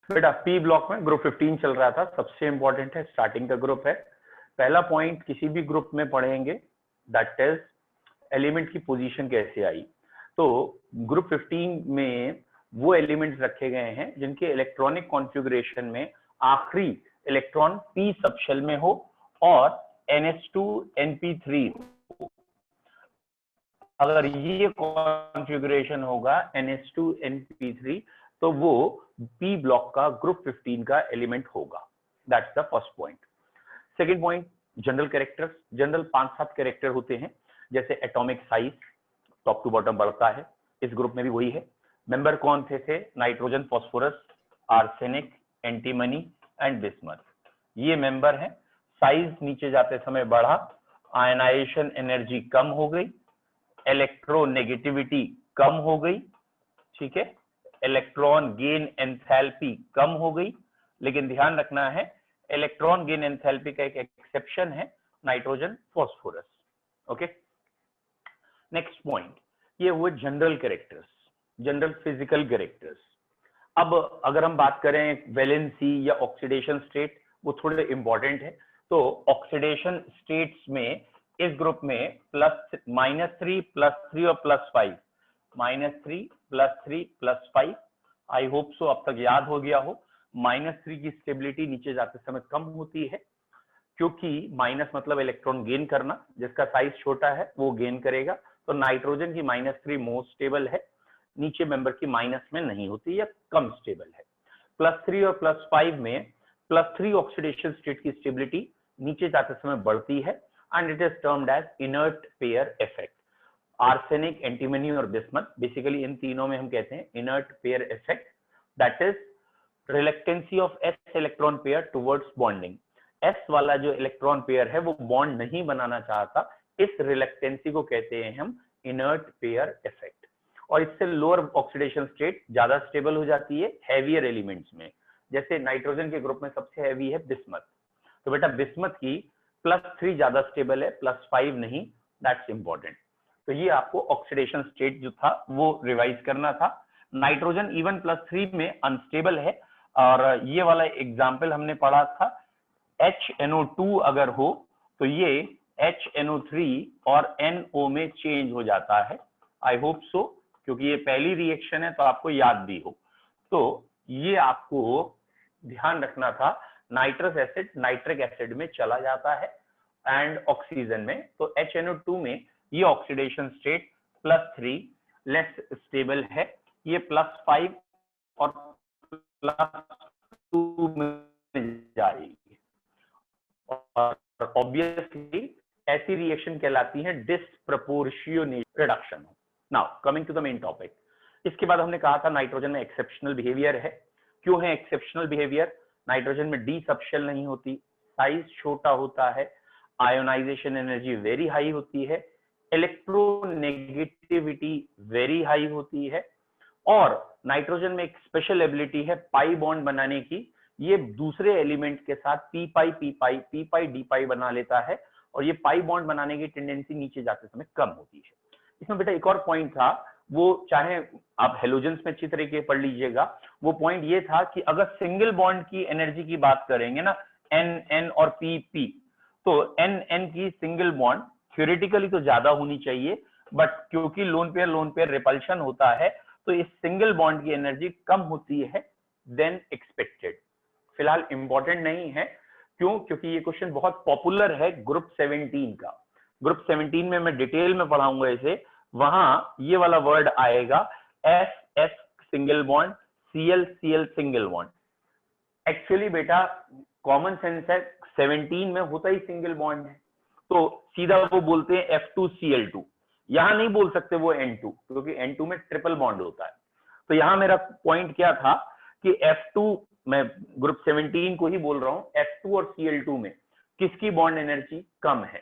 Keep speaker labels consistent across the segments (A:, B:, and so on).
A: बेटा P block में group 15 चल रहा था, सबसे इंपॉर्टेंट है, स्टार्टिंग का ग्रुप है। पहला पॉइंट किसी भी ग्रुप में पढ़ेंगे दैट इज एलिमेंट की पोजीशन कैसे आई। तो ग्रुप 15 में वो एलिमेंट्स रखे गए हैं जिनके इलेक्ट्रॉनिक कॉन्फ़िगरेशन में आखिरी इलेक्ट्रॉन p सबशेल में हो और NH2 NP3 हो। अगर ये कॉन्फ़िगरेशन होगा NH2 NP3 तो वो p ब्लॉक का ग्रुप 15 का एलिमेंट होगा। That's the first point. Second point, general characters. General 5-7 character होते हैं, जैसे atomic size top to bottom बढ़ता है, इस ग्रुप में भी वही है। मेंबर कौन थे? Nitrogen, phosphorus, arsenic, antimony and bismuth, ये मेंबर हैं। साइज नीचे जाते समय बढ़ा, आयनाइजेशन एनर्जी कम हो गई, इलेक्ट्रोनेगेटिविटी कम हो गई, ठीक है, इलेक्ट्रॉन गेन एंथैल्पी कम हो गई। लेकिन ध्यान रखना है इलेक्ट्रॉन गेन एंथैल्पी का एक एक्सेप्शन है, nitrogen phosphorus. Okay, next point, ये हुए general characters, general physical characters. अब अगर हम बात करें वैलेंसी या ऑक्सीडेशन स्टेट, वो थोड़े इंपॉर्टेंट है। तो ऑक्सीडेशन स्टेट्स में इस ग्रुप में -3 +3 और +5, -3 +3 +5, आई होप सो अब तक याद हो गया हो। -3 की स्टेबिलिटी नीचे जाते समय कम होती है, क्योंकि माइनस मतलब इलेक्ट्रॉन गेन करना, जिसका साइज छोटा है वो गेन करेगा। तो नाइट्रोजन की -3 मोस्ट स्टेबल है, नीचे मेंबर की माइनस में नहीं होती या कम स्टेबल है। +3 और +5 में +3 ऑक्सीडेशन स्टेट की स्टेबिलिटी नीचे जाते समय बढ़ती है and it is termed as inert pair effect. Arsenic, antimony और बिस्मथ, बेसिकली इन तीनों में हम कहते हैं inert pair effect, that is reluctancy of s electron pair towards bonding. s वाला जो इलेक्ट्रॉन पेयर है वो बॉन्ड नहीं बनाना चाहता, इस रिलक्टेंसी को कहते हैं हम इनर्ट पेयर इफेक्ट। और इससे लोअर ऑक्सीडेशन स्टेट ज्यादा स्टेबल हो जाती है हैवियर एलिमेंट्स में, जैसे नाइट्रोजन के ग्रुप में सबसे हैवी है बिस्मथ। तो बेटा बिस्मथ की +3 ज्यादा स्टेबल है, +5 नहीं, दैट्स इंपॉर्टेंट। तो ये आपको ऑक्सीडेशन स्टेट जो था वो रिवाइज करना था। नाइट्रोजन इवन +3 में अनस्टेबल है, और ये वाला एग्जाम्पल हमने पढ़ा था, HNO2 अगर हो तो ये HNO3 और NO में चेंज हो जाता है। आई होप सो, क्योंकि ये पहली रिएक्शन है तो आपको याद भी हो। तो ये आपको ध्यान रखना था, नाइट्रस एसिड नाइट्रिक एसिड में चला जाता है एंड ऑक्सीजन में। तो HNO2 में ये ऑक्सीडेशन स्टेट +3 लेस स्टेबल है, ये +5 और +2 में जाएगी, और ऑब्वियसली ऐसी रिएक्शन कहलाती है disproportionate reduction. Now coming to the main topic, इसके बाद हमने कहा था नाइट्रोजन में एक्सेप्शनल बिहेवियर है। क्यों है एक्सेप्शनल बिहेवियर? नाइट्रोजन में डी सबशेल नहीं होती, साइज छोटा होता है, आयोनाइजेशन एनर्जी वेरी हाई होती है, इलेक्ट्रोनेगेटिविटी वेरी हाई होती है, और नाइट्रोजन में एक स्पेशल एबिलिटी है पाई बॉन्ड बनाने की। ये दूसरे एलिमेंट के साथ पी पाई डी पाई बना लेता है, और ये पाई बॉन्ड बनाने की टेंडेंसी नीचे जाते समय कम होती है। इसमें बेटा एक और पॉइंट था, वो चाहे आप हेलोजेंस में अच्छी तरीके पढ़ लीजिएगा, वो पॉइंट ये था कि अगर सिंगल बॉन्ड की एनर्जी की बात करेंगे ना, N और P, तो N की सिंगल बॉन्ड थ्योरेटिकली तो ज्यादा होनी चाहिए, बट क्योंकि लोन पेयर रिपल्शन होता है तो इस सिंगल बॉन्ड की एनर्जी कम होती है देन एक्सपेक्टेड। फिलहाल इंपॉर्टेंट नहीं है, क्यों? क्योंकि ये क्वेश्चन बहुत पॉपुलर है ग्रुप 17 का। ग्रुप 17 में मैं डिटेल में पढ़ाऊंगा इसे, वहां ये वाला वर्ड आएगा S single bond, Cl single bond. Actually बेटा कॉमन सेंस है, 17 में होता ही सिंगल बॉन्ड है, तो सीधा वो बोलते हैं F2Cl2, यहां नहीं बोल सकते वो N2, क्योंकि N2 में ट्रिपल बॉन्ड होता है। तो यहां मेरा पॉइंट क्या था कि F2, मैं ग्रुप 17 को ही बोल रहा हूं, F2 और Cl2 में किसकी बॉन्ड एनर्जी कम है?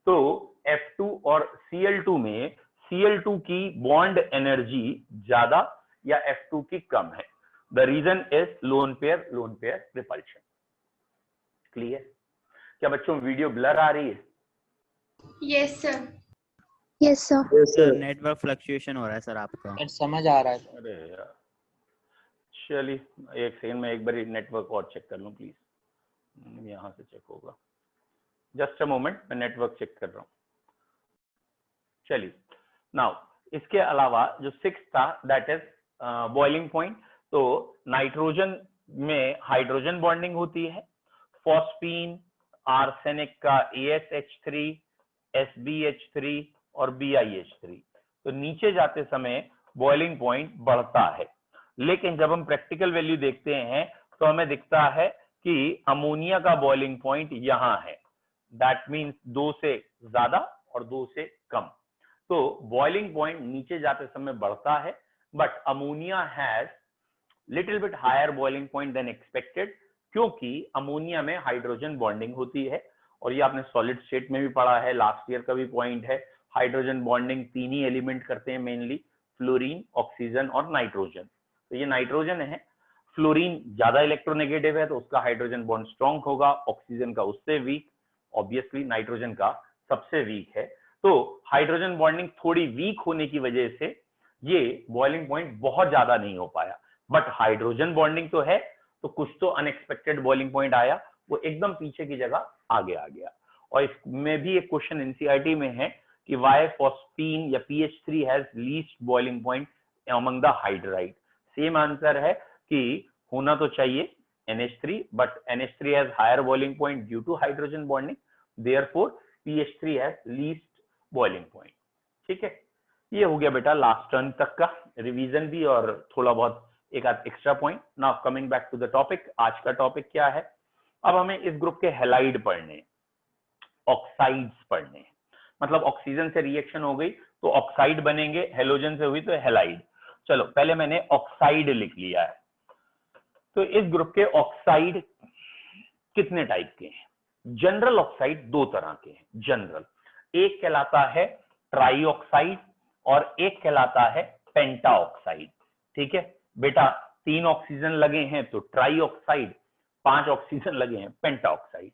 A: तो F2 और Cl2 में Cl2 की बॉन्ड एनर्जी ज्यादा या F2 की कम है। The reason is lone pair repulsion. Clear? क्या बच्चों वीडियो ब्लर आ रही है?
B: Yes sir.
C: Yes sir.
D: Sir network fluctuation हो रहा है सर आपका।
E: समझ आ रहा है।
A: अरे यार चलिए एक सेकंड में एक बार नेटवर्क और चेक कर लूं प्लीज, यहाँ से चेक होगा, जस्ट अ मोमेंट, मैं नेटवर्क चेक कर रहा हूँ। चलिए नाउ इसके अलावा जो 6 था दैट इज बॉइलिंग पॉइंट। तो नाइट्रोजन में हाइड्रोजन बॉन्डिंग होती है, फॉस्फीन, आर्सेनिक का AsH3, SbH3 और BiH3। तो नीचे जाते समय बॉइलिंग पॉइंट बढ़ता है, लेकिन जब हम प्रैक्टिकल वैल्यू देखते हैं तो हमें दिखता है कि अमोनिया का बॉइलिंग पॉइंट यहाँ है, दैट मीन्स 2 से ज्यादा और 2 से कम। तो बॉइलिंग पॉइंट नीचे जाते समय बढ़ता है, but ammonia has little bit higher boiling point than expected, क्योंकि अमोनिया में हाइड्रोजन बॉन्डिंग होती है। और ये आपने सॉलिड स्टेट में भी पढ़ा है, लास्ट ईयर का भी पॉइंट है। हाइड्रोजन बॉन्डिंग 3 ही एलिमेंट करते हैं मेनली, फ्लोरीन, ऑक्सीजन और नाइट्रोजन। तो ये नाइट्रोजन है, फ्लोरीन ज्यादा इलेक्ट्रोनेगेटिव है तो उसका हाइड्रोजन बॉन्ड स्ट्रॉन्ग होगा, ऑक्सीजन का उससे वीक, ऑब्वियसली नाइट्रोजन का सबसे वीक है। तो हाइड्रोजन बॉन्डिंग थोड़ी वीक होने की वजह से ये बॉइलिंग पॉइंट बहुत ज्यादा नहीं हो पाया, बट हाइड्रोजन बॉन्डिंग तो है, तो कुछ तो अनएक्सपेक्टेड बॉइलिंग पॉइंट आया, वो एकदम पीछे की जगह आगे आ गया। और इसमें भी एक क्वेश्चन एनसीईआरटी में है कि वाई फॉस्फीन या PH3 has least boiling point among the hydride. Same answer है कि होना तो चाहिए NH3, but NH3 has higher boiling point due to hydrogen bonding, therefore PH3 has least boiling point. ठीक है, ये हो गया बेटा लास्ट टर्न तक का रिवीजन भी और थोड़ा बहुत एक आध extra point. Now coming back to the topic, आज का टॉपिक क्या है? अब हमें इस ग्रुप के हैलाइड पढ़ने, ऑक्साइड्स पढ़ने, मतलब ऑक्सीजन से रिएक्शन हो गई तो ऑक्साइड बनेंगे, हेलोजन से हुई तो हैलाइड। चलो पहले मैंने ऑक्साइड लिख लिया है। तो इस ग्रुप के ऑक्साइड कितने टाइप के हैं? जनरल ऑक्साइड 2 तरह के हैं जनरल, एक कहलाता है ट्राई ऑक्साइड और एक कहलाता है पेंटा ऑक्साइड। ठीक है बेटा, 3 ऑक्सीजन लगे हैं तो ट्राई ऑक्साइड, 5 ऑक्सीजन लगे हैं पेंटा ऑक्साइड।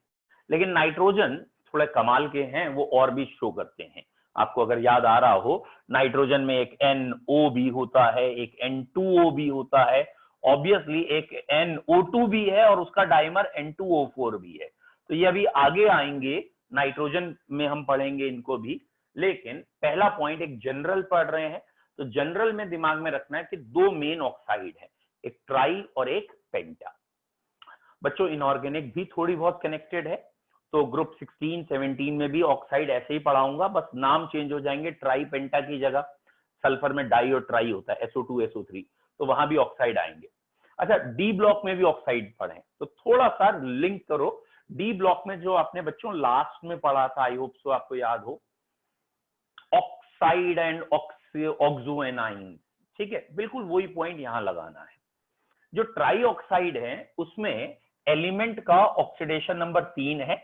A: लेकिन नाइट्रोजन थोड़े कमाल के हैं, वो और भी शो करते हैं। आपको अगर याद आ रहा हो, नाइट्रोजन में एक NO भी होता है, एक N2O भी होता है, ऑब्वियसली एक NO2 भी है और उसका डाइमर N2O4 भी है। तो ये अभी आगे आएंगे, नाइट्रोजन में हम पढ़ेंगे इनको भी, लेकिन पहला पॉइंट एक जनरल पढ़ रहे हैं। तो जनरल में दिमाग में रखना है कि 2 मेन ऑक्साइड है, एक ट्राई और एक पेंटा। बच्चों इनऑर्गेनिक भी थोड़ी बहुत कनेक्टेड है, तो ग्रुप 16, 17 में भी ऑक्साइड ऐसे ही पढ़ाऊंगा, बस नाम चेंज हो जाएंगे, ट्राई पेंटा की जगह सल्फर में डाई और ट्राई होता है, SO2 SO3, तो वहां भी ऑक्साइड आएंगे। अच्छा, डी ब्लॉक में भी ऑक्साइड पढ़े, तो थोड़ा सा लिंक करो। डी ब्लॉक में जो आपने बच्चों लास्ट में पढ़ा था, आई होप सो आपको याद हो, ऑक्साइड एंड ऑक्सोएनाइन। ठीक है, बिल्कुल वही पॉइंट यहां लगाना है। जो ट्राई ऑक्साइड है उसमें एलिमेंट का ऑक्सीडेशन नंबर 3 है,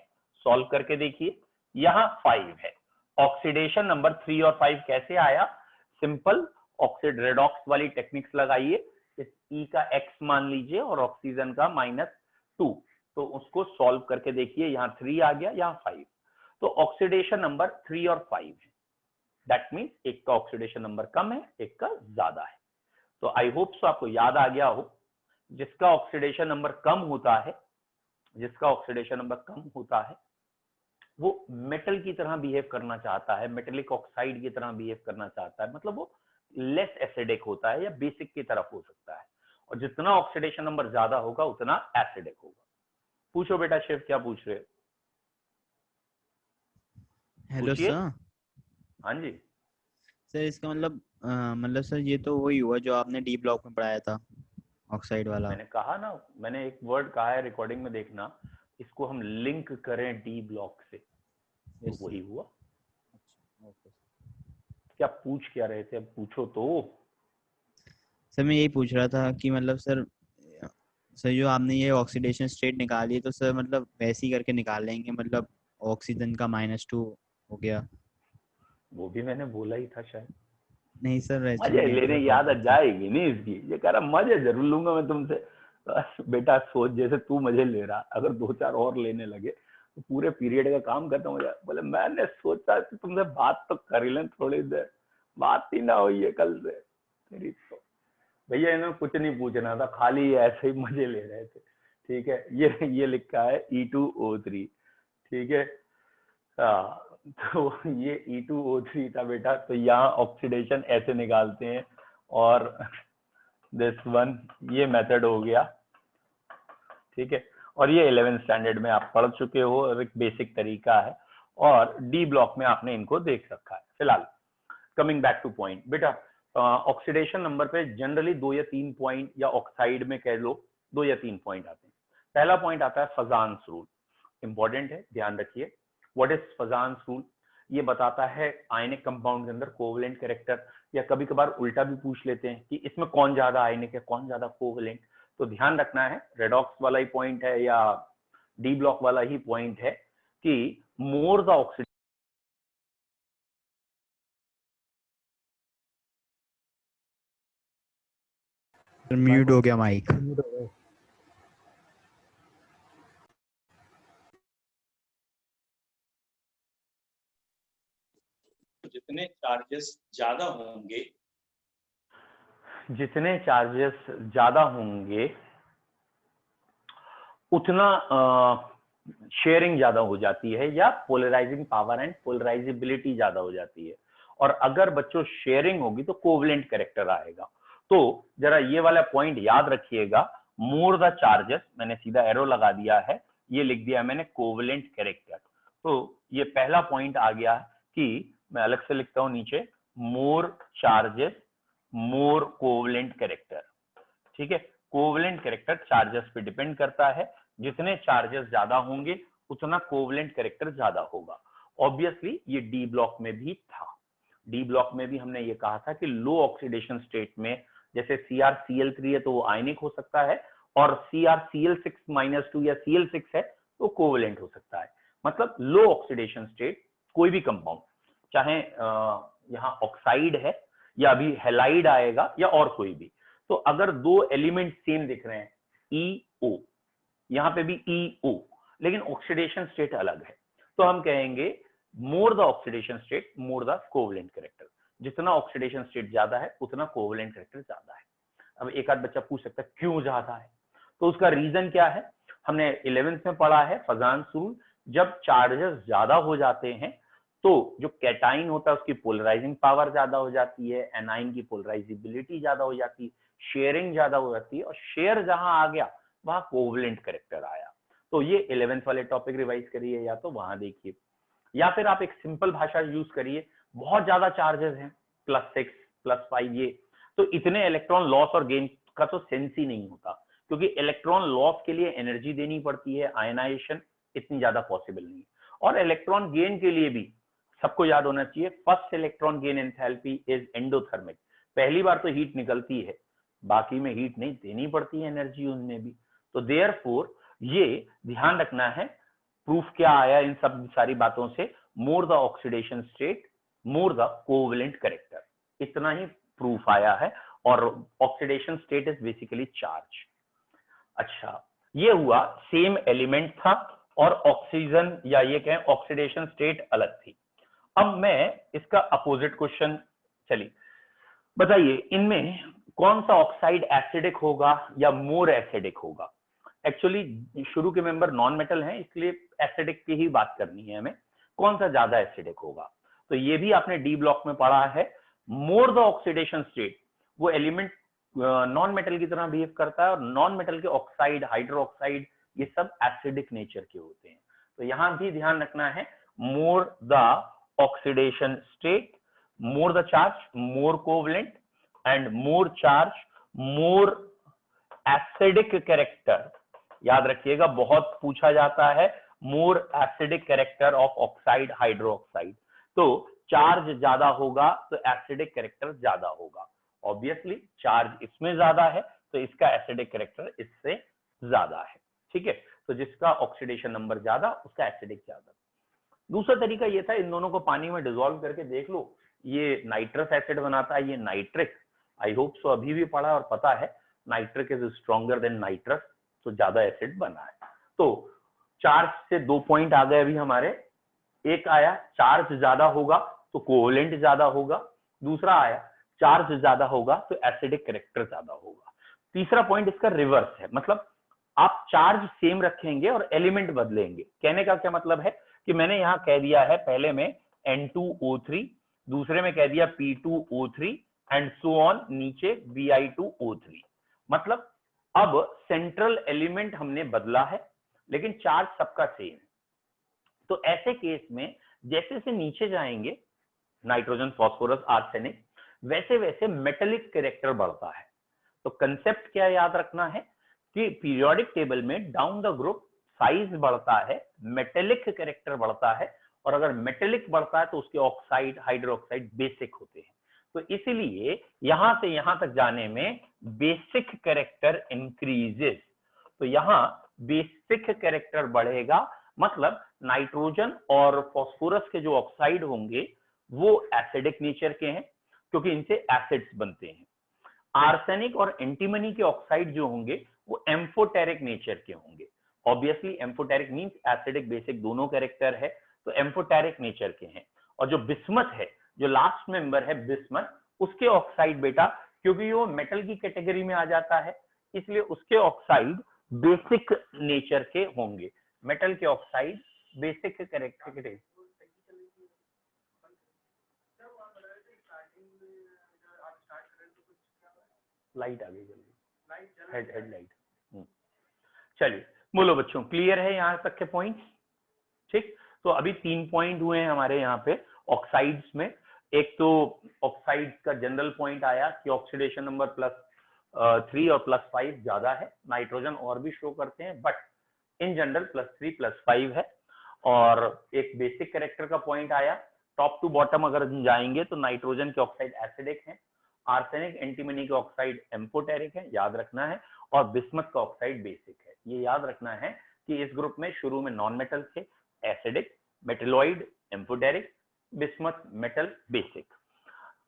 A: सॉल्व करके देखिए, यहां 5 है। ऑक्सीडेशन नंबर 3 और 5 कैसे आया? सिंपल ऑक्सीड रेडॉक्स वाली टेक्निक्स लगाइए, इस E का X मान लीजिए और ऑक्सीजन का -2, तो उसको सॉल्व करके देखिए, यहाँ 3 आ गया, यहाँ 5, तो ऑक्सीडेशन नंबर 3 और 5 है। दैट मीन्स एक का ऑक्सीडेशन नंबर कम है, एक का ज्यादा है। तो आई होप सो आपको याद आ गया हो, जिसका ऑक्सीडेशन नंबर कम होता है, जिसका ऑक्सीडेशन नंबर कम होता है वो मेटल की तरह बिहेव करना चाहता है, मेटेलिक ऑक्साइड की तरह बिहेव करना चाहता है, मतलब वो लेस एसिडिक होता है या बेसिक की तरफ हो सकता है, और जितना ऑक्सीडेशन नंबर ज्यादा होगा उतना एसिडिक होगा। पूछो बेटा शिव, क्या पूछ रहे हो?
C: Hello sir.
A: हाँ जी
C: सर इसका मतलब सर ये तो वही हुआ जो आपने डी ब्लॉक में पढ़ाया था, ऑक्साइड वाला।
A: मैंने कहा ना, मैंने एक वर्ड कहा है, रिकॉर्डिंग में देखना, इसको हम लिंक करें डी ब्लॉक से, तो वही हुआ।
C: ओके।
A: क्या पूछ क्या रहे थे, अब पूछो तो।
C: सर मैं यही पूछ रहा था कि मतलब सर जो आपने ये ऑक्सीडेशन स्टेट निकाली है, तो सर मतलब वैसे ही करके निकाल लेंगे, मतलब ऑक्सीजन का -2 हो गया।
A: वो भी मैंने बोला ही था शायद।
C: नहीं सर, वैसे
A: मजे लेने की आदत जाएगी नहीं इसकी, ये कह रहा मजे जरूर लूंगा मैं तुमसे। बेटा सोच, जैसे तू मजे ले रहा, अगर 2-4 और लेने लगे तो पूरे पीरियड का काम खत्म हो जाए। बोले मैंने सोचा कि तुमसे बात तो कर ही लें थोड़ी देर, बात ही ना हुई है कल से तेरी तो। भैया इन्होंने कुछ नहीं पूछना था, खाली ऐसे ही मजे ले रहे थे। ठीक है, ये लिखा है E2O3। ठीक है, हाँ, तो ये E2O3 था बेटा। तो यहाँ ऑक्सीडेशन ऐसे निकालते हैं, और दिस वन, ये मेथड हो गया। ठीक है, और ये 11th स्टैंडर्ड में आप पढ़ चुके हो, और एक बेसिक तरीका है, और डी ब्लॉक में आपने इनको देख रखा है। फिलहाल कमिंग बैक टू पॉइंट बेटा, ऑक्सीडेशन नंबर पे जनरली 2 या 3 पॉइंट, या ऑक्साइड में कह लो 2 या 3 पॉइंट आते हैं। पहला पॉइंट आता है फजान्स रूल, इंपॉर्टेंट है, ध्यान रखिए। What is फजान्स rule? ये बताता है आयनिक कंपाउंड के अंदर कोवेलेंट कैरेक्टर, या कभी कभार उल्टा भी पूछ लेते हैं कि इसमें कौन ज्यादा आयनिक है, कौन ज्यादा कोवेलेंट। तो ध्यान रखना है, रेडॉक्स वाला ही पॉइंट है या डी ब्लॉक वाला ही पॉइंट है कि मोर द ऑक्सीडेशन,
C: म्यूट हो गया माइक।
D: जितने चार्जेस ज्यादा होंगे,
A: जितने चार्जेस ज्यादा होंगे उतना शेयरिंग ज्यादा हो जाती है, या पोलराइजिंग पावर एंड पोलराइजेबिलिटी ज्यादा हो जाती है। और अगर बच्चों शेयरिंग होगी तो कोवलेंट कैरेक्टर आएगा। तो जरा ये वाला पॉइंट याद रखिएगा, मोर द चार्जेस, मैंने सीधा एरो लगा दिया है, ये लिख दिया मैंने कोवलेंट कैरेक्टर। तो ये पहला पॉइंट आ गया कि मैं अलग से लिखता हूं नीचे, मोर चार्जेस मोर कोवलेंट कैरेक्टर। ठीक है, कोवलेंट कैरेक्टर चार्जेस पे डिपेंड करता है, जितने चार्जेस ज्यादा होंगे उतना कोवलेंट कैरेक्टर ज्यादा होगा। ऑब्वियसली ये डी ब्लॉक में भी था। डी ब्लॉक में भी हमने ये कहा था कि लो ऑक्सीडेशन स्टेट में, जैसे CrCl3 है तो वो आयनिक हो सकता है, और CrCl6-2 या Cl6 है तो कोवलेंट हो सकता है। मतलब लो ऑक्सीडेशन स्टेट कोई भी कंपाउंड, चाहे यहाँ ऑक्साइड है, या अभी हेलाइड आएगा, या और कोई भी, तो अगर दो एलिमेंट सेम दिख रहे हैं, EO, यहाँ पे भी EO, लेकिन ऑक्सीडेशन स्टेट अलग है, तो हम कहेंगे more the oxidation state more the covalent character. जितना ऑक्सीडेशन स्टेट ज्यादा है उतना कोवलेंट कैरेक्टर ज्यादा है। अब एक आध बच्चा पूछ सकता है क्यों ज्यादा है, तो उसका रीजन क्या है? हमने 11th में पढ़ा है फजान्स रूल, जब चार्जेस ज्यादा हो जाते हैं तो जो कैटाइन होता है उसकी पोलराइजिंग पावर ज्यादा हो जाती है, एनाइन की पोलराइजेबिलिटी ज्यादा हो जाती है, शेयरिंग ज्यादा हो जाती है, और शेयर जहां आ गया वहां कोवलेंट कैरेक्टर आया। तो ये 11th वाले टॉपिक रिवाइज करिए, या तो वहां देखिए, या फिर आप एक सिंपल भाषा यूज करिए, बहुत ज्यादा चार्जेस हैं, +6 +5, ये तो इतने इलेक्ट्रॉन लॉस और गेन का तो सेंस ही नहीं होता, क्योंकि इलेक्ट्रॉन लॉस के लिए एनर्जी देनी पड़ती है, आयनाइजेशन इतनी ज्यादा पॉसिबल नहीं है। और इलेक्ट्रॉन गेन के लिए भी सबको याद होना चाहिए, first electron gain enthalpy is endothermic. पहली बार तो हीट निकलती है, बाकी में हीट नहीं देनी पड़ती है एनर्जी उनमें भी। तो देयरफॉर ये ध्यान रखना है। प्रूफ क्या आया इन सब सारी बातों से? More the oxidation state more the covalent character, इतना ही प्रूफ आया है। और oxidation state is basically charge. अच्छा, ये हुआ सेम एलिमेंट था और ऑक्सीजन या ये कहें ऑक्सीडेशन स्टेट अलग थी। अब मैं इसका अपोजिट क्वेश्चन, चलिए बताइए इनमें कौन सा ऑक्साइड एसिडिक होगा या मोर एसिडिक होगा? एक्चुअली शुरू के मेंबर नॉन मेटल हैं, इसलिए एसिडिक की ही बात करनी है हमें। कौन सा ज्यादा एसिडिक होगा? तो ये भी आपने डी ब्लॉक में पढ़ा है, मोर द ऑक्सीडेशन स्टेट, वो एलिमेंट नॉन मेटल की तरह बिहेव करता है, और नॉन मेटल के ऑक्साइड, हाइड्रो ऑक्साइड, ये सब एसिडिक नेचर के होते हैं। तो यहां भी ध्यान रखना है, more the oxidation state more the charge more covalent and more charge more acidic character। याद रखिएगा, बहुत पूछा जाता है more acidic character of oxide hydroxide। तो चार्ज ज्यादा होगा तो एसिडिक कैरेक्टर ज्यादा होगा। ऑब्वियसली चार्ज इसमें ज्यादा है तो इसका एसिडिक कैरेक्टर इससे ज्यादा है। ठीक है, तो जिसका ऑक्सीडेशन नंबर ज्यादा उसका एसिडिक ज्यादा। दूसरा तरीका ये था, इन दोनों को पानी में डिसॉल्व करके देख लो, ये नाइट्रस एसिड बनाता है, ये नाइट्रिक। आई होप सो अभी भी पढ़ा और पता है, nitric is stronger than nitrous, तो ज्यादा एसिड बना है। तो चार्ज से 2 पॉइंट आ गए अभी हमारे। एक आया चार्ज ज्यादा होगा तो कोवलेंट ज्यादा होगा, दूसरा आया चार्ज ज्यादा होगा तो एसिडिक कैरेक्टर ज्यादा होगा। तीसरा पॉइंट इसका रिवर्स है, मतलब आप चार्ज सेम रखेंगे और एलिमेंट बदलेंगे। कहने का क्या मतलब है कि मैंने यहां कह दिया है पहले में N2O3, दूसरे में कह दिया P2O3 एंड सो ऑन, नीचे Bi2O3। मतलब अब सेंट्रल एलिमेंट हमने बदला है लेकिन चार्ज सबका सेम है। तो ऐसे केस में जैसे जैसे नीचे जाएंगे नाइट्रोजन, फास्फोरस, आर्सेनिक, वैसे वैसे मेटेलिक कैरेक्टर बढ़ता है। तो कंसेप्ट क्या याद रखना है कि पीरियोडिक टेबल में डाउन द ग्रुप साइज बढ़ता है, मेटेलिक कैरेक्टर बढ़ता है, और अगर मेटेलिक बढ़ता है तो उसके ऑक्साइड, हाइड्रोक्साइड बेसिक होते हैं। तो इसीलिए यहां से यहां तक जाने में बेसिक कैरेक्टर इंक्रीजेस। तो यहां बेसिक कैरेक्टर बढ़ेगा, मतलब नाइट्रोजन और फास्फोरस के जो ऑक्साइड होंगे वो एसिडिक नेचर के हैं क्योंकि इनसे एसिड्स बनते हैं। आर्सेनिक और एंटीमनी के ऑक्साइड जो होंगे वो एम्फोटेरिक नेचर के होंगे। Obviously amphoteric means acidic basic दोनों कैरेक्टर है, तो एम्फोटेरिक नेचर के हैं। और जो बिस्मथ है, जो लास्ट मेंबर है बिस्मथ, उसके ऑक्साइड बेटा क्योंकि वो मेटल की कैटेगरी में आ जाता है इसलिए उसके ऑक्साइड बेसिक नेचर के होंगे। मेटल के ऑक्साइड बेसिक कैरेक्टर के। लाइट आ गई जल्दी, हेडलाइट। चलिए बोलो बच्चों, क्लियर है यहाँ तक के पॉइंट्स? ठीक, तो अभी 3 पॉइंट हुए हैं हमारे यहाँ पे ऑक्साइड्स में। एक तो ऑक्साइड्स का जनरल पॉइंट आया कि ऑक्सीडेशन नंबर +3 और +5 ज्यादा है, नाइट्रोजन और भी शो करते हैं बट इन जनरल +3 +5 है। और एक बेसिक कैरेक्टर का पॉइंट आया, टॉप टू बॉटम अगर जाएंगे तो नाइट्रोजन के ऑक्साइड एसिडिक हैं, आर्सेनिक एंटीमनी के ऑक्साइड एम्फोटेरिक है, याद रखना है, और बिस्मथ का ऑक्साइड बेसिक है। ये याद रखना है कि इस ग्रुप में शुरू में नॉन मेटल थे, acidic, metalloid, amphoteric, bismuth, metal, basic.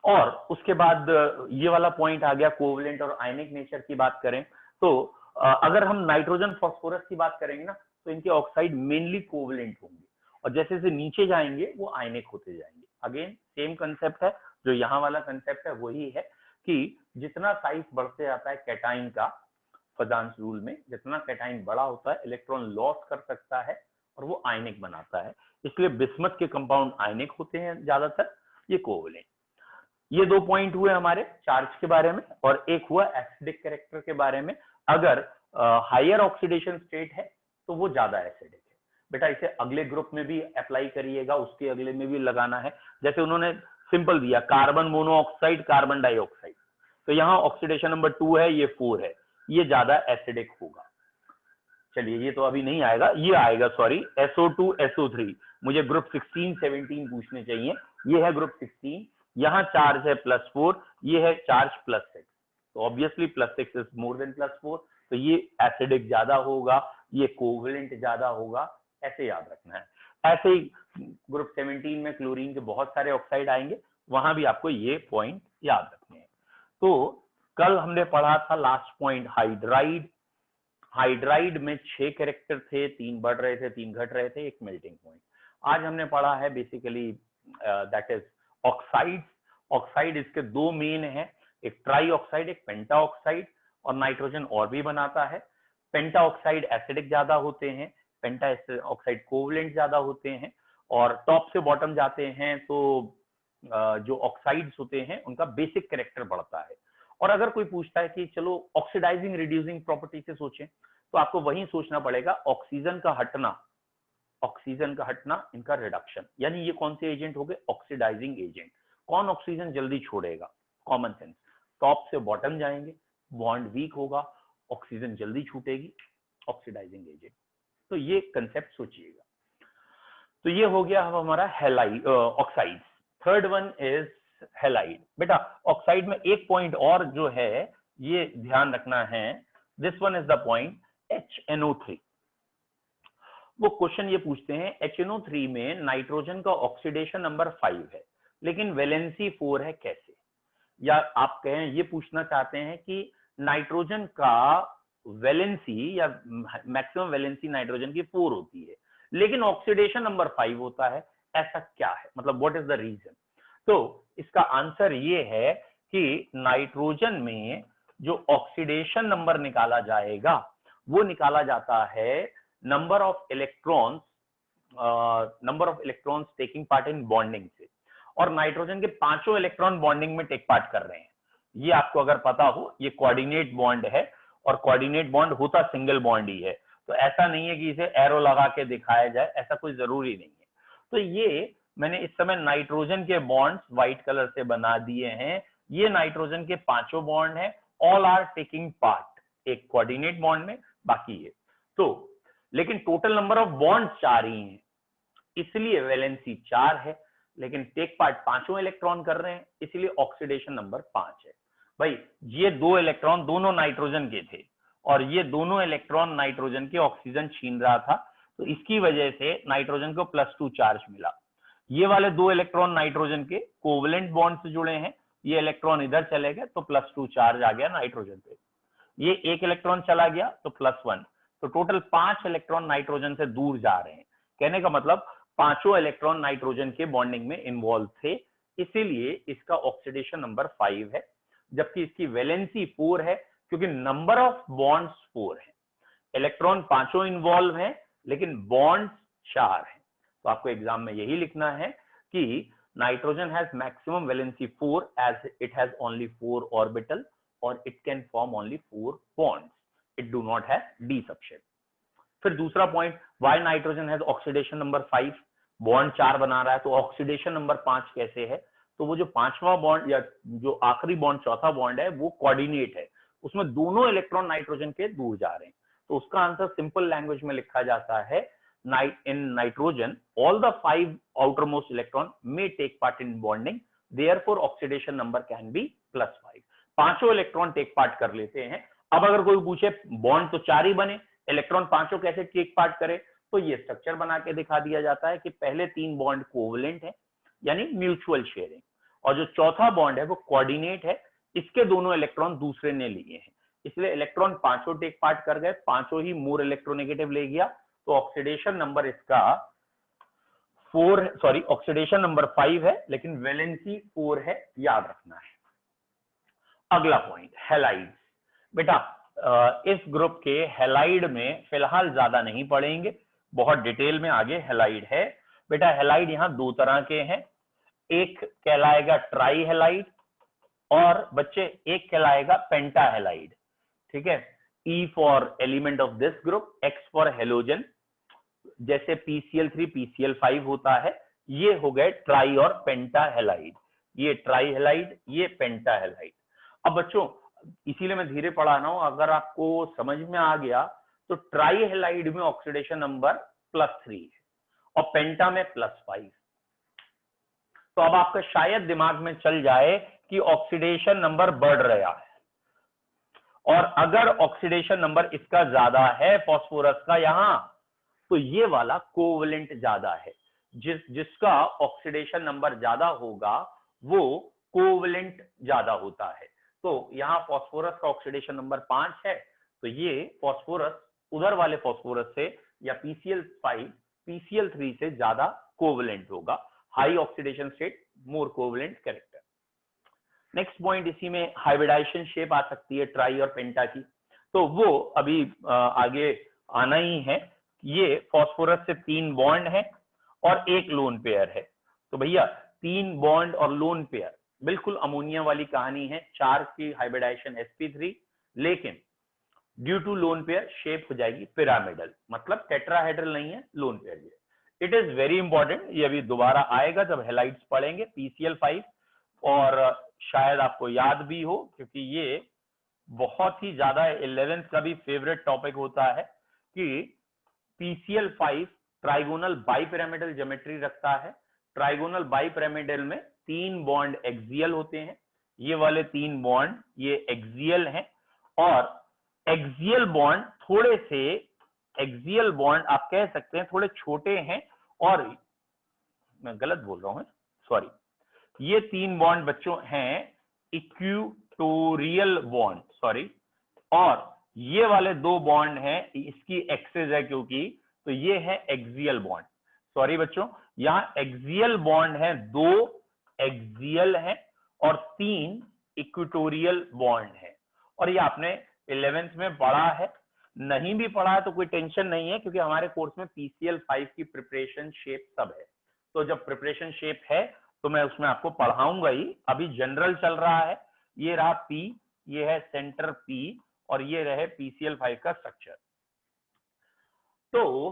A: और उसके बाद ये वाला पॉइंट आ गया कोवलेंट और आयनिक नेचर की बात करें तो अगर हम नाइट्रोजन फास्फोरस की बात करेंगे ना तो इनके ऑक्साइड मेनली कोवलेंट होंगे और जैसे जैसे नीचे जाएंगे वो आयनिक होते जाएंगे। अगेन सेम कंसेप्ट है, जो यहाँ वाला कंसेप्ट है वही है कि जितना साइज बढ़ते जाता है कैटाइन का, फजांस रूल में जितना कैटाइन बड़ा होता है इलेक्ट्रॉन लॉस कर सकता है और वो आयनिक बनाता है, इसलिए बिस्मथ के कंपाउंड आयनिक होते हैं ज्यादातर, ये कोवलेंट। ये 2 पॉइंट हुए हमारे चार्ज के बारे में, और एक हुआ एसिडिक कैरेक्टर के बारे में। अगर हायर ऑक्सीडेशन स्टेट है तो वो ज्यादा एसिडिक है। बेटा इसे अगले ग्रुप में भी अप्लाई करिएगा, उसके अगले में भी लगाना है। जैसे उन्होंने सिंपल दिया कार्बन मोनोऑक्साइड, कार्बन डाइऑक्साइड, तो यहाँ ऑक्सीडेशन नंबर 2 है, ये 4 है, ये ज्यादा एसिडिक होगा। चलिए ये तो अभी नहीं आएगा, ये आएगा, सॉरी, SO2 SO3। मुझे ग्रुप 16 17 पूछने चाहिए। ये है ग्रुप 16, यहाँ चार्ज है +4, ये है चार्ज +6, तो ऑब्वियसली +6 इज मोर देन +4, तो ये एसिडिक ज्यादा होगा, ये कोवलेंट ज्यादा होगा, ऐसे याद रखना है। ऐसे ही ग्रुप 17 में क्लोरीन के बहुत सारे ऑक्साइड आएंगे, वहां भी आपको ये पॉइंट याद रखने हैं। तो कल हमने पढ़ा था लास्ट पॉइंट हाइड्राइड। हाइड्राइड में 6 कैरेक्टर थे, 3 बढ़ रहे थे, 3 घट रहे थे, एक मेल्टिंग पॉइंट। आज हमने पढ़ा है basically that is oxide. Oxide इसके 2 मेन हैं, एक ट्राई ऑक्साइड, एक पेंटा ऑक्साइड, और नाइट्रोजन और भी बनाता है। पेंटा ऑक्साइड एसिडिक ज्यादा होते हैं, पेंटा ऑक्साइड कोवलेंट ज्यादा होते हैं। और टॉप से बॉटम जाते हैं तो जो ऑक्साइड्स होते हैं उनका बेसिक कैरेक्टर बढ़ता है। और अगर कोई पूछता है कि चलो ऑक्सीडाइजिंग रिड्यूसिंग प्रॉपर्टी से सोचें, तो आपको वही सोचना पड़ेगा, ऑक्सीजन का हटना, इनका रिडक्शन, यानी ये कौन से एजेंट हो गए? Oxidising agent. कौन ऑक्सीजन जल्दी छोड़ेगा? कॉमन सेंस, टॉप से बॉटम जाएंगे, बॉन्ड वीक होगा, ऑक्सीजन जल्दी छूटेगी, ऑक्सीडाइजिंग एजेंट। तो ये कंसेप्ट सोचिएगा। तो ये हो गया हमारा halide oxide. Third one is halide. बेटा ऑक्साइड में एक पॉइंट और जो है ये ध्यान रखना है, this one is the point HNO3। वो क्वेश्चन ये पूछते हैं HNO3 में नाइट्रोजन का ऑक्सीडेशन नंबर 5 है लेकिन वैलेंसी 4 है, कैसे? या आप कहें ये पूछना चाहते हैं कि नाइट्रोजन का वैलेंसी या मैक्सिमम वैलेंसी नाइट्रोजन की 4 होती है लेकिन ऑक्सीडेशन नंबर 5 होता है, ऐसा क्या है? मतलब व्हाट इज द रीजन? तो इसका आंसर ये है कि नाइट्रोजन में जो ऑक्सीडेशन नंबर निकाला जाएगा वो निकाला जाता है number of electrons taking part in bonding से, और नाइट्रोजन के पांचों इलेक्ट्रॉन बॉन्डिंग में टेक पार्ट कर रहे हैं। ये आपको अगर पता हो, ये कोऑर्डिनेट बॉन्ड है और कोऑर्डिनेट बॉन्ड होता सिंगल बॉन्ड ही है, तो ऐसा नहीं है कि इसे एरो लगा के दिखाया जाए, ऐसा कोई जरूरी नहीं है। तो ये मैंने इस समय नाइट्रोजन के बॉन्ड्स व्हाइट कलर से बना दिए हैं। ये नाइट्रोजन के पांचों बॉन्ड हैं, ऑल आर टेकिंग पार्ट एक कोऑर्डिनेट बॉन्ड में, बाकी है तो, लेकिन टोटल नंबर ऑफ बॉन्ड 4 ही हैं, इसलिए वैलेंसी 4 है, लेकिन टेक पार्ट पांचों इलेक्ट्रॉन कर रहे हैं, इसलिए ऑक्सीडेशन नंबर 5 है। भाई ये 2 इलेक्ट्रॉन दोनों नाइट्रोजन के थे और ये दोनों इलेक्ट्रॉन नाइट्रोजन के ऑक्सीजन छीन रहा था, तो इसकी वजह से नाइट्रोजन को +2 चार्ज मिला। ये वाले 2 इलेक्ट्रॉन नाइट्रोजन के कोवलेंट बॉन्ड से जुड़े हैं, ये इलेक्ट्रॉन इधर चले गए तो +2 चार्ज आ गया नाइट्रोजन पे। ये एक इलेक्ट्रॉन चला गया तो +1, तो टोटल 5 इलेक्ट्रॉन नाइट्रोजन से दूर जा रहे हैं। कहने का मतलब पांचों इलेक्ट्रॉन नाइट्रोजन के बॉन्डिंग में इन्वॉल्व थे, इसीलिए इसका ऑक्सीडेशन नंबर 5 है, जबकि इसकी वैलेंसी 4 है, क्योंकि नंबर ऑफ बॉन्ड्स 4 है। इलेक्ट्रॉन पांचों इन्वॉल्व हैं लेकिन बॉन्ड्स 4 हैं। तो आपको एग्जाम में यही लिखना है कि nitrogen has maximum valency 4 as it has only 4 orbital और it can form only 4 bonds, it do not have d subshell. फिर दूसरा point, why nitrogen has oxidation number 5, bond 4 बना रहा है तो ऑक्सीडेशन नंबर 5 कैसे है? तो वो जो पांचवा बॉन्ड या जो आखिरी बॉन्ड चौथा बॉन्ड है वो कोऑर्डिनेट है, उसमें दोनों इलेक्ट्रॉन नाइट्रोजन के दूर जा रहे हैं, तो उसका आंसर सिंपल लैंग्वेज में लिखा जाता है in nitrogen all the 5 outermost electron may take part in bonding, therefore oxidation number can be +5। पांचों इलेक्ट्रॉन टेक पार्ट कर लेते हैं। अब अगर कोई पूछे बॉन्ड तो 4 ही बने, इलेक्ट्रॉन पांचों कैसे टेक पार्ट करे, तो ये स्ट्रक्चर बना के दिखा दिया जाता है कि पहले 3 बॉन्ड कोवलेंट है यानी म्यूचुअल शेयरिंग, और जो चौथा बॉन्ड है वो कोऑर्डिनेट है, इसके दोनों इलेक्ट्रॉन दूसरे ने लिए हैं, इसलिए इलेक्ट्रॉन पांचों टेक पार्ट कर गए, पांचों ही मोर इलेक्ट्रोनेगेटिव ले गया, तो ऑक्सीडेशन नंबर इसका ऑक्सीडेशन नंबर 5 है, लेकिन वैलेंसी 4 है, याद रखना है। अगला पॉइंट, हैलाइड्स। बेटा इस ग्रुप के हैलाइड में फिलहाल ज्यादा नहीं पढ़ेंगे, बहुत डिटेल में आगे हैलाइड है। बेटा हैलाइड यहाँ 2 तरह के हैं, एक कहलाएगा ट्राई हैलाइड और बच्चे एक कहलाएगा पेंटा हैलाइड, ठीक है। E for element of this group, X for halogen, जैसे PCl3 PCl5 होता है, ये हो गए ट्राई और पेंटा हैलाइड, ये ट्राई हैलाइड, ये पेंटा हैलाइड। अब बच्चों इसीलिए मैं धीरे पढ़ा रहा हूं, अगर आपको समझ में आ गया तो ट्राई हैलाइड में ऑक्सीडेशन नंबर +3 है और पेंटा में +5। तो अब आपका शायद दिमाग में चल जाए कि ऑक्सीडेशन नंबर बढ़ रहा है, और अगर ऑक्सीडेशन नंबर इसका ज्यादा है फास्फोरस का यहां, तो ये वाला कोवलेंट ज्यादा है, जिसका ऑक्सीडेशन नंबर ज्यादा होगा वो कोवलेंट ज्यादा होता है। तो यहाँ फास्फोरस का ऑक्सीडेशन नंबर 5 है, तो ये फास्फोरस उधर वाले फास्फोरस से या PCl5 PCl3 से ज्यादा कोवलेंट होगा, हाई ऑक्सीडेशन स्टेट, मोर कोवलेंट कैरेक्टर। नेक्स्ट पॉइंट, इसी में हाइब्रिडाइजेशन शेप आ सकती है ट्राई और पेंटा की, तो वो अभी आगे आना ही है। ये फास्फोरस से 3 बॉन्ड है और एक लोन पेयर है, तो भैया 3 बॉन्ड और लोन पेयर बिल्कुल अमोनिया वाली कहानी है, 4 की हाइब्रिडाइजेशन sp3, लेकिन due to lone pair shape हो जाएगी पिरामिडल, मतलब टेट्राहेड्रल नहीं है, लोन पेयर है। इट इज वेरी इंपॉर्टेंट, ये अभी दोबारा आएगा जब हैलाइड्स पढ़ेंगे PCl5, और शायद आपको याद भी हो क्योंकि ये बहुत ही ज्यादा 11th का भी फेवरेट टॉपिक होता है कि PCl5 ट्राइगोनल बाइपिरामिडल ज्योमेट्री रखता है। ट्राइगोनल बाइपिरामिडल में 3 बॉन्ड एक्सियल होते हैं, ये वाले 3 बॉन्ड ये एक्सियल हैं, और एक्सियल बॉन्ड थोड़े से, एक्सियल बॉन्ड आप कह सकते हैं थोड़े छोटे हैं, और मैं गलत बोल रहा हूं सॉरी, ये 3 बॉन्ड बच्चों हैं इक्वेटोरियल बॉन्ड, सॉरी, और ये वाले 2 बॉन्ड हैं, इसकी एक्सेस है क्योंकि, तो ये है एक्सियल बॉन्ड, सॉरी बच्चों, यहाँ एक्सियल बॉन्ड है, 2 एक्सियल है और 3 इक्वेटोरियल बॉन्ड है। और ये आपने 11th में पढ़ा है, नहीं भी पढ़ा है तो कोई टेंशन नहीं है, क्योंकि हमारे कोर्स में PCl5 की प्रिपरेशन शेप सब है। तो जब प्रिपरेशन शेप है तो मैं उसमें आपको पढ़ाऊंगा ही। अभी जनरल चल रहा है, ये रहा P, ये है सेंटर P, और ये रहे PCl5 का स्ट्रक्चर। तो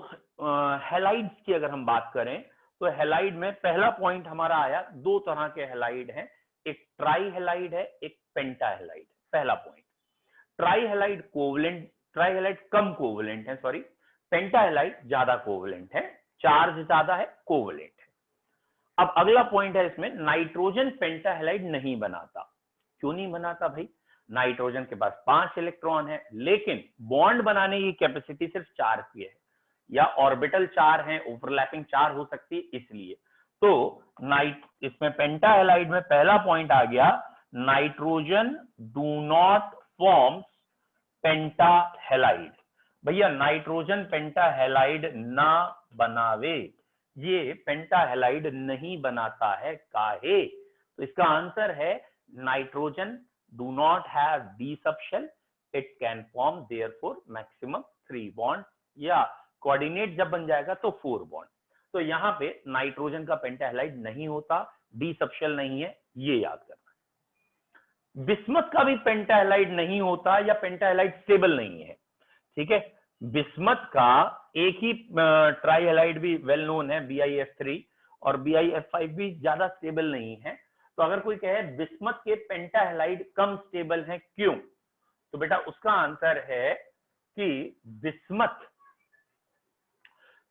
A: हैलाइड्स की अगर हम बात करें तो हैलाइड में पहला पॉइंट हमारा आया, दो तरह के हैलाइड हैं, एक ट्राई हैलाइड है, एक पेंटा हैलाइड। पहला point, tri halide covalent, tri halide कम कोवलेंट है, सॉरी, पेंटा हैलाइड ज्यादा कोवलेंट है, चार्ज ज्यादा है, कोवलेंट है। अब अगला पॉइंट है इसमें, नाइट्रोजन पेंटा हैलाइड नहीं बनाता। क्यों नहीं बनाता भाई? नाइट्रोजन के पास 5 इलेक्ट्रॉन है, लेकिन बॉन्ड बनाने की कैपेसिटी सिर्फ 4 की है, या ऑर्बिटल 4 है, ओवरलैपिंग 4 हो सकती है, इसलिए। तो इसमें पेंटा हैलाइड में पहला पॉइंट आ गया, nitrogen do not forms penta halide. भैया नाइट्रोजन पेंटा हैलाइड ना बनावे, ये पेंटा हैलाइड नहीं बनाता है, काहे? तो इसका आंसर है nitrogen do not have D subshell, it can form therefore maximum 3 bond, या कोऑर्डिनेट जब बन जाएगा तो 4 बॉन्ड। तो यहाँ पे नाइट्रोजन का पेंटा हैलाइड नहीं होता, डी सबशेल नहीं है, ये याद करना है। बिस्मथ का भी पेंटा हैलाइड नहीं होता, या पेंटा हैलाइड स्टेबल नहीं है, ठीक है। बिस्मथ का एक ही ट्राई हैलाइड भी वेल नोन है, BiF3, और BiF5 भी ज्यादा स्टेबल नहीं है। तो अगर कोई कहे बिस्मथ के पेंटा हैलाइड कम स्टेबल है, क्यों? तो बेटा उसका आंसर है कि बिस्मथ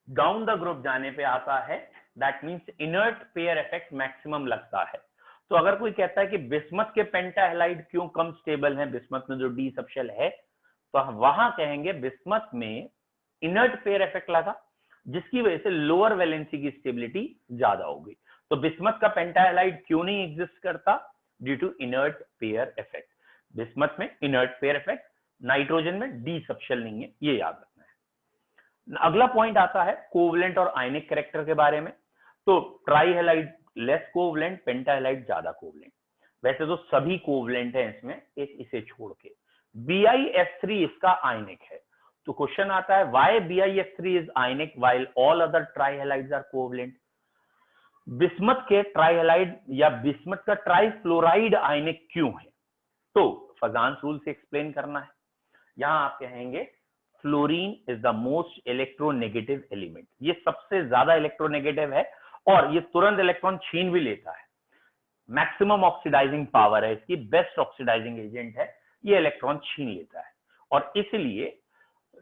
A: डाउन द ग्रुप जाने पे आता है, that means inert pair effect maximum लगता है। तो अगर कोई कहता है कि बिस्मथ के पेंटा हैलाइड क्यों कम स्टेबल है, बिस्मथ में जो डी सबशेल है, तो हम वहां कहेंगे बिस्मथ में इनर्ट पेयर इफेक्ट लगा, जिसकी वजह से लोअर वैलेंसी की स्टेबिलिटी ज्यादा होगी। तो बिस्मथ का पेंटा हैलाइड क्यों नहीं एग्जिस्ट करता? Due to inert pair effect. Bismuth में इनर्ट पेयर इफेक्ट, नाइट्रोजन में डी सबशेल नहीं है, ये याद रखना है। अगला पॉइंट आता है कोवलेंट और आयनिक कैरेक्टर के बारे में। तो ट्राई हैलाइड लेस कोवलेंट, पेंटा हैलाइड ज्यादा कोवलेंट। वैसे तो सभी कोवलेंट है इसमें, एक इसे छोड़ के। BiF3 इसका आयनिक है। तो क्वेश्चन आता है, why BiF3 is ionic while all other tri halides are covalent? Bismuth के ट्राई हैलाइड या बिस्मथ का ट्राई फ्लोराइड आयनिक क्यों है? तो फजान रूल से एक्सप्लेन करना है। यहां आप कहेंगे fluorine is the most electronegative element, ये सबसे ज्यादा इलेक्ट्रोनेगेटिव है, और ये तुरंत इलेक्ट्रॉन छीन भी लेता है। मैक्सिमम ऑक्सीडाइजिंग पावर है इसकी, बेस्ट ऑक्सीडाइजिंग एजेंट है, ये इलेक्ट्रॉन छीन लेता है, और इसलिए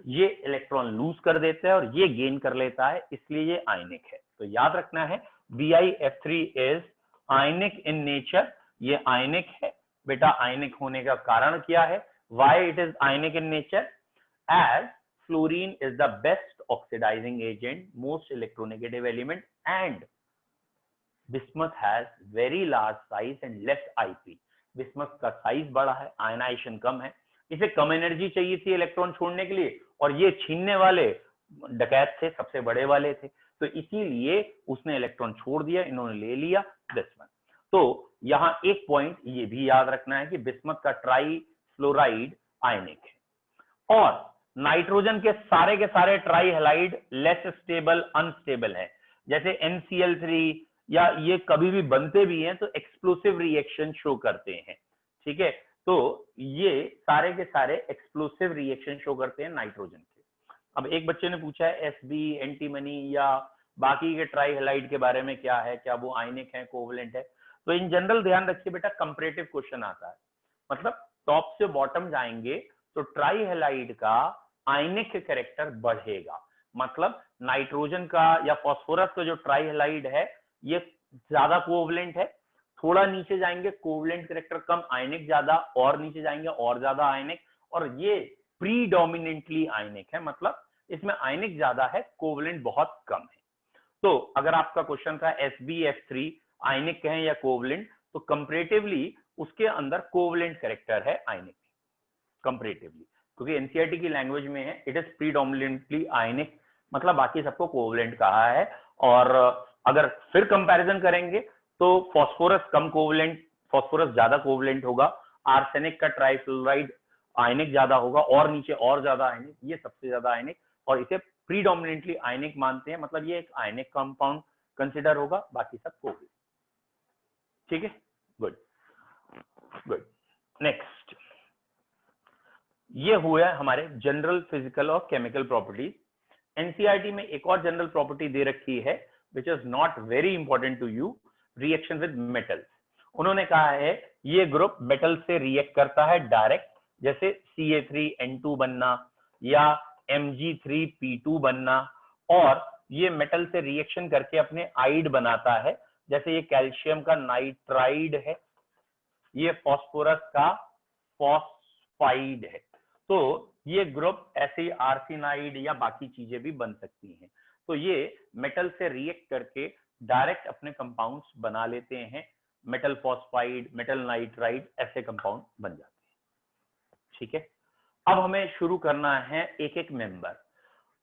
A: ये इलेक्ट्रॉन लूज कर देता है और ये गेन कर लेता है, इसलिए ये आयनिक है। तो याद रखना है BiF3 is ionic in nature, ये आयनिक है बेटा। आयनिक होने का कारण क्या है? Why it is ionic in nature? As fluorine is the best oxidising agent, most electronegative element, and bismuth has very large size and less IP। Bismuth का size बड़ा है, आयनाइजेशन कम है, इसे कम एनर्जी चाहिए थी इलेक्ट्रॉन छोड़ने के लिए, और ये छीनने वाले डकैत थे, सबसे बड़े वाले थे, तो इसीलिए उसने इलेक्ट्रॉन छोड़ दिया, इन्होंने ले लिया बिस्मथ। तो यहां एक पॉइंट ये भी याद रखना है कि बिस्मथ का ट्राई फ्लोराइड आयनिक है, और नाइट्रोजन के सारे try halide less stable, unstable है। जैसे NCl3, या ये कभी भी बनते भी हैं तो एक्सप्लोसिव रिएक्शन शो करते हैं, ठीक है। तो ये सारे के सारे एक्सप्लोसिव रिएक्शन शो करते हैं नाइट्रोजन के। अब एक बच्चे ने पूछा है SB, एंटीमनी या बाकी के ट्राई हैलाइड के बारे में क्या है, क्या वो आयनिक है, कोवलेंट है? तो इन जनरल ध्यान रखिए बेटा, कंपैरेटिव क्वेश्चन आता है, मतलब टॉप से बॉटम जाएंगे तो ट्राई हैलाइड का आयनिक कैरेक्टर बढ़ेगा, मतलब नाइट्रोजन का या फास्फोरस का जो ट्राई हैलाइड है ये ज्यादा कोवलेंट है। थोड़ा नीचे जाएंगे कोवलेंट कैरेक्टर कम, आयनिक ज्यादा, और नीचे जाएंगे और ज्यादा आयनिक, और ये प्रीडोमिनेंटली आयनिक है, मतलब इसमें आयनिक ज्यादा है, कोवलेंट बहुत कम है। तो अगर आपका क्वेश्चन था SbF3 आयनिक कहें या कोवलेंट, तो कंपैरेटिवली उसके अंदर कोवलेंट कैरेक्टर है आयनिक कंपैरेटिवली, क्योंकि NCERT की लैंग्वेज में है इट इज प्रीडोमिनेंटली आयनिक, मतलब बाकी सबको कोवलेंट कहा है। और अगर फिर कंपैरिजन करेंगे तो फास्फोरस कम कोवलेंट, फॉस्फोरस ज्यादा कोवलेंट होगा, आर्सेनिक का ट्राइफ्लोराइड आयनिक ज्यादा होगा, और नीचे और ज्यादा आयनिक, ये सबसे ज्यादा आयनिक, और इसे प्रीडोमिनेंटली आयनिक मानते हैं, मतलब ये एक आयनिक कंपाउंड कंसिडर होगा, बाकी सब कोवलेंट। ठीक है, गुड गुड। नेक्स्ट, ये हुआ हमारे जनरल फिजिकल और केमिकल प्रॉपर्टीज। एनसीईआरटी में एक और जनरल प्रॉपर्टी दे रखी है which is not very important to you, reaction with metals. उन्होंने कहा है ये ग्रुप मेटल से रिएक्ट करता है डायरेक्ट, जैसे CA3N2 बनना या Mg3P2 बनना, और ये मेटल से रिएक्शन करके अपने आइड बनाता है, जैसे ये कैल्शियम का नाइट्राइड है, ये फास्फोरस का फॉस्फाइड है। तो ये ग्रुप ऐसे आर्सेनाइड या बाकी चीजें भी बन सकती हैं। तो ये मेटल से रिएक्ट करके डायरेक्ट अपने कंपाउंड्स बना लेते हैं, मेटल फॉस्फाइड, मेटल नाइट्राइड, ऐसे कंपाउंड बन जाते हैं। ठीक है, अब हमें शुरू करना है एक एक मेंबर।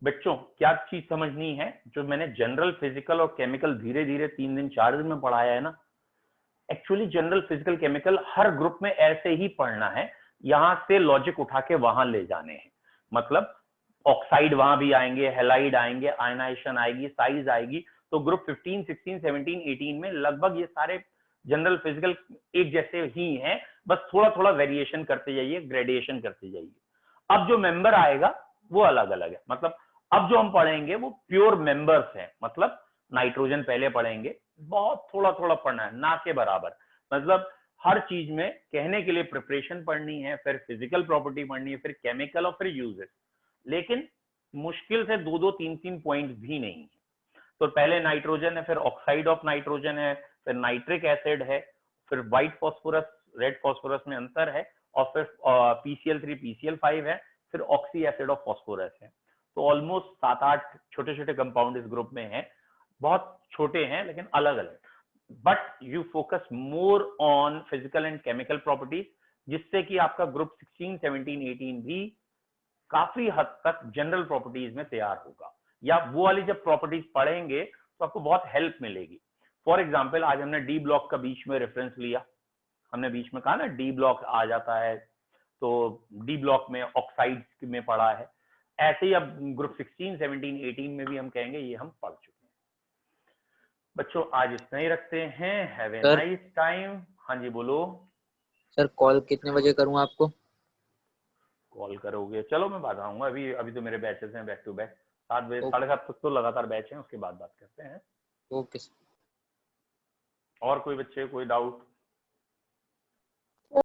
A: बच्चों क्या चीज समझनी है, जो मैंने जनरल फिजिकल और केमिकल धीरे धीरे 3 दिन 4 दिन में पढ़ाया है ना, एक्चुअली जनरल फिजिकल केमिकल हर ग्रुप में ऐसे ही पढ़ना है, यहां से लॉजिक उठा के वहां ले जाने हैं। मतलब ऑक्साइड वहां भी आएंगे, हेलाइड आएंगे, आयनाइजेशन आएगी, साइज आएगी, तो ग्रुप 15, 16, 17, 18 में लगभग ये सारे जनरल फिजिकल एक जैसे ही हैं, बस थोड़ा थोड़ा वेरिएशन करते जाइए, ग्रेडिएशन करते जाइए। अब जो मेंबर आएगा वो अलग अलग है, मतलब अब जो हम पढ़ेंगे वो प्योर मेंबर्स हैं, मतलब नाइट्रोजन पहले पढ़ेंगे, बहुत थोड़ा थोड़ा पढ़ना है, ना के बराबर। मतलब हर चीज में कहने के लिए प्रिपरेशन पढ़नी है, फिर फिजिकल प्रॉपर्टी पढ़नी है, फिर केमिकल और फिर यूजेस, लेकिन मुश्किल से 2-2, 3-3 पॉइंट भी नहीं है। तो पहले नाइट्रोजन है, फिर ऑक्साइड ऑफ नाइट्रोजन है, फिर नाइट्रिक एसिड है, फिर व्हाइट फॉस्फोरस रेड फॉस्फोरस में अंतर है, और फिर PCl3 PCl5 है, फिर ऑक्सी एसिड ऑफ फॉस्फोरस है। तो ऑलमोस्ट 7-8 छोटे छोटे कंपाउंड इस ग्रुप में हैं, बहुत छोटे हैं लेकिन अलग अलग। But you focus more on physical and chemical properties, जिससे कि आपका ग्रुप 16, 17, 18 भी काफी हद तक जनरल प्रॉपर्टीज में तैयार होगा, या वो वाली जब प्रॉपर्टीज पढ़ेंगे तो आपको बहुत हेल्प मिलेगी। फॉर एग्जाम्पल आज हमने डी ब्लॉक का बीच में रेफरेंस लिया, हमने बीच में कहा ना डी ब्लॉक आ जाता है, तो डी ब्लॉक में ऑक्साइड्स में पढ़ा है, ऐसे ही अब ग्रुप 16, 17, 18 में भी हम कहेंगे, ये हम पढ़ चुके हैं। बच्चों आज इतना ही रखते हैं, हैव ए नाइस टाइम। हाँ जी बोलो
E: सर। कॉल कितने बजे करूं आपको?
A: कॉल करोगे, चलो मैं बात आऊंगा, अभी तो मेरे बैचेस हैं बैक टू बैक, 7 बजे 7:30 तक तो लगातार बैच है, उसके बाद बात करते हैं।
E: ओके।
A: और कोई बच्चे कोई डाउट?